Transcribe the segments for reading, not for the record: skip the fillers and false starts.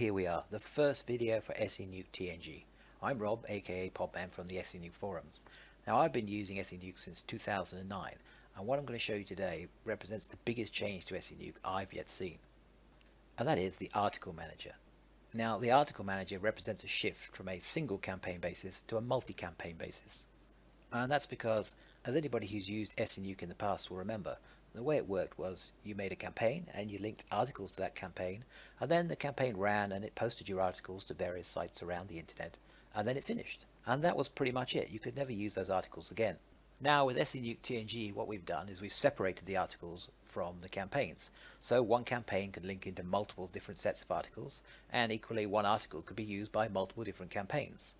here we are, the first video for Senuke TNG. I'm Rob, aka Podman from the Senuke forums. Now I've been using Senuke since 2009, and what I'm going to show you today represents the biggest change to Senuke I've yet seen. And that is the article manager. Now the article manager represents a shift from a single campaign basis to a multi-campaign basis. And that's because, as anybody who's used Senuke in the past will remember, the way it worked was you made a campaign and you linked articles to that campaign, and then the campaign ran and it posted your articles to various sites around the internet, and then it finished. And that was pretty much it. You could never use those articles again. Now with Senuke TNG, what we've done is we've separated the articles from the campaigns. So one campaign could link into multiple different sets of articles, and equally one article could be used by multiple different campaigns.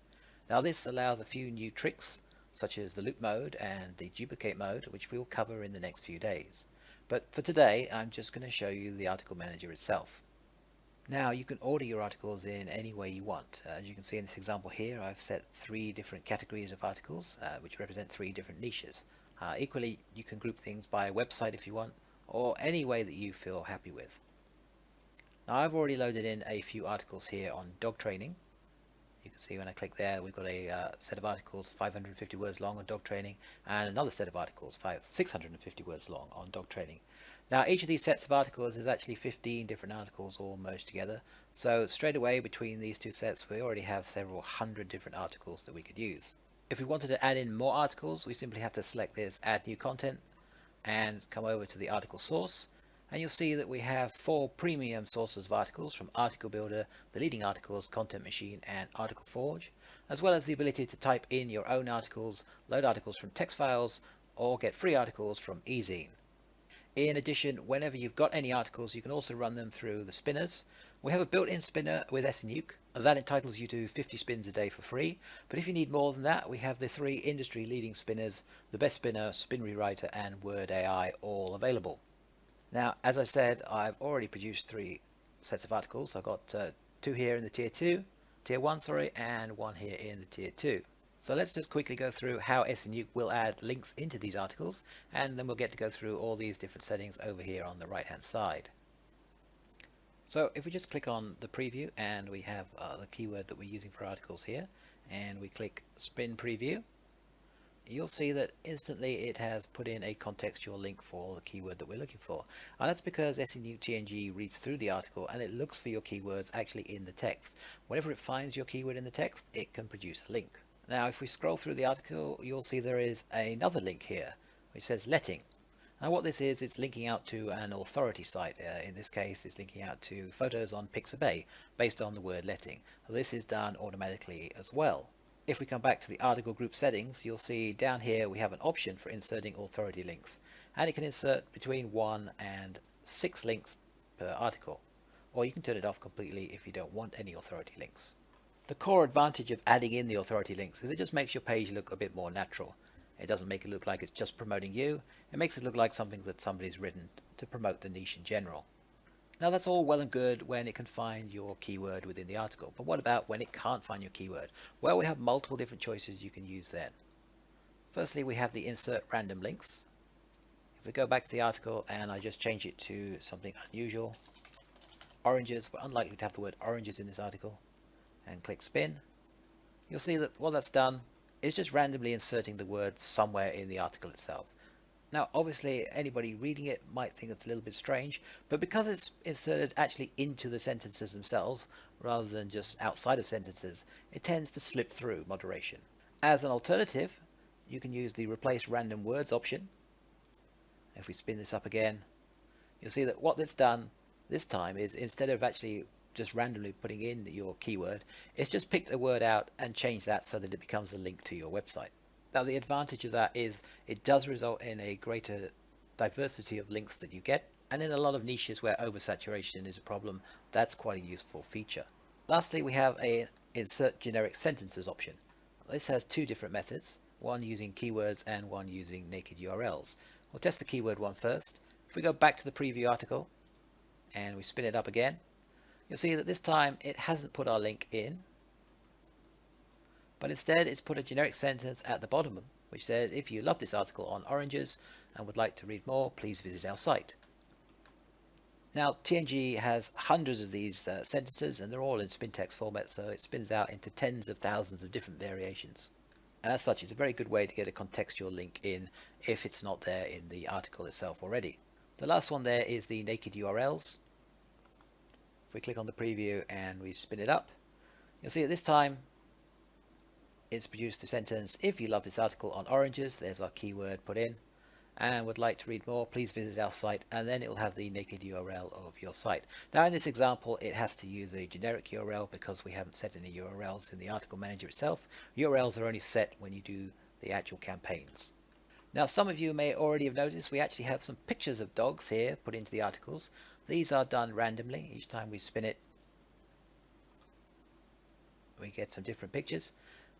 Now this allows a few new tricks, such as the loop mode and the duplicate mode, which we will cover in the next few days. But for today, I'm just going to show you the article manager itself. Now you can order your articles in any way you want. As you can see in this example here, I've set 3 different categories of articles, which represent 3 different niches. Equally, you can group things by website if you want, or any way that you feel happy with. Now I've already loaded in a few articles here on dog training. You can see when I click there, we've got a set of articles 550 words long on dog training, and another set of articles 650 words long on dog training. Now each of these sets of articles is actually 15 different articles all merged together, so straight away between these two sets we already have several hundred different articles that we could use. If we wanted to add in more articles, we simply have to select this add new content and come over to the article source, and you'll see that we have 4 premium sources of articles from Article Builder, the Leading Articles, Content Machine and Article Forge, as well as the ability to type in your own articles, load articles from text files, or get free articles from eZine. In addition, whenever you've got any articles, you can also run them through the spinners. We have a built-in spinner with Senuke that entitles you to 50 spins a day for free, but if you need more than that, we have the 3 industry leading spinners, the Best Spinner, Spin Rewriter and Word AI, all available. Now, as I said, I've already produced 3 sets of articles. I've got 2 here in the tier 1, and 1 here in the tier 2. So let's just quickly go through how Senuke will add links into these articles, and then we'll get to go through all these different settings over here on the right hand side. So if we just click on the preview, and we have the keyword that we're using for articles here, and we click spin preview, you'll see that instantly it has put in a contextual link for the keyword that we're looking for. And that's because Senuke TNG reads through the article and it looks for your keywords actually in the text. Whenever it finds your keyword in the text, it can produce a link. Now if we scroll through the article, you'll see there is another link here which says letting. Now what this is, it's linking out to an authority site. In this case, it's linking out to photos on Pixabay based on the word letting. This is done automatically as well. If we come back to the article group settings, you'll see down here we have an option for inserting authority links, and it can insert between 1 and 6 links per article, or you can turn it off completely if you don't want any authority links. The core advantage of adding in the authority links is it just makes your page look a bit more natural. It doesn't make it look like it's just promoting you, it makes it look like something that somebody's written to promote the niche in general. Now that's all well and good when it can find your keyword within the article, but what about when it can't find your keyword? Well, we have multiple different choices you can use then. Firstly, we have the insert random links. If we go back to the article and I just change it to something unusual, oranges, we're unlikely to have the word oranges in this article, and click spin, you'll see that what that's done is just randomly inserting the word somewhere in the article itself. Now obviously anybody reading it might think it's a little bit strange, but because it's inserted actually into the sentences themselves rather than just outside of sentences, it tends to slip through moderation. As an alternative, you can use the replace random words option. If we spin this up again, you'll see that what it's done this time is, instead of actually just randomly putting in your keyword, it's just picked a word out and changed that so that it becomes a link to your website. Now the advantage of that is it does result in a greater diversity of links that you get, and in a lot of niches where oversaturation is a problem, that's quite a useful feature. Lastly, we have a insert generic sentences option. This has 2 different methods, one using keywords and one using naked URLs. We'll test the keyword one first. If we go back to the preview article and we spin it up again, you'll see that this time it hasn't put our link in, but instead it's put a generic sentence at the bottom which says, if you love this article on oranges and would like to read more, please visit our site. Now TNG has hundreds of these sentences, and they're all in spin text format, so it spins out into tens of thousands of different variations. And as such, it's a very good way to get a contextual link in if it's not there in the article itself already. The last one there is the naked URLs. If we click on the preview and we spin it up, you'll see at this time it's produced a sentence: if you love this article on oranges, there's our keyword put in, and would like to read more, please visit our site, and then it will have the naked URL of your site. Now in this example it has to use a generic URL because we haven't set any URLs in the article manager itself. URLs are only set when you do the actual campaigns. Now some of you may already have noticed we actually have some pictures of dogs here put into the articles. These are done randomly. Each time we spin it we get some different pictures.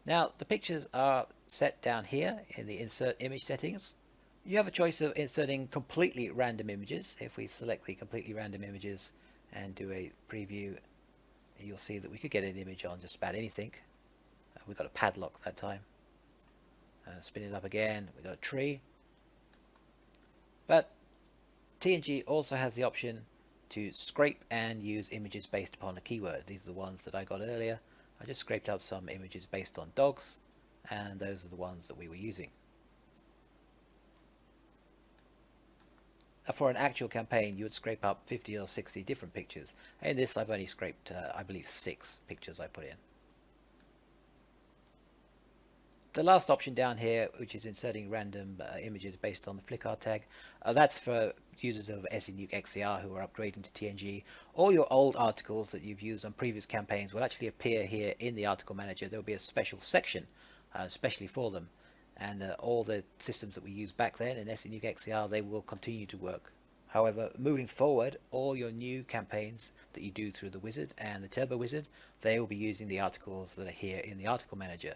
Now the pictures are set down here in the insert image settings. You have a choice of inserting completely random images. If we select the completely random images and do a preview, you'll see that we could get an image on just about anything. We got a padlock that time. Spin it up again, we got a tree. But TNG also has the option to scrape and use images based upon a keyword. These are the ones that I got earlier. I just scraped up some images based on dogs, and those are the ones that we were using. Now for an actual campaign you would scrape up 50 or 60 different pictures. In this I've only scraped I believe 6 pictures I put in. The last option down here, which is inserting random images based on the Flickr tag, that's for users of Senuke XCR who are upgrading to TNG. All your old articles that you've used on previous campaigns will actually appear here in the article manager. There will be a special section especially for them, and all the systems that we used back then in Senuke XCR, they will continue to work. However, moving forward, all your new campaigns that you do through the wizard and the turbo wizard, they will be using the articles that are here in the article manager.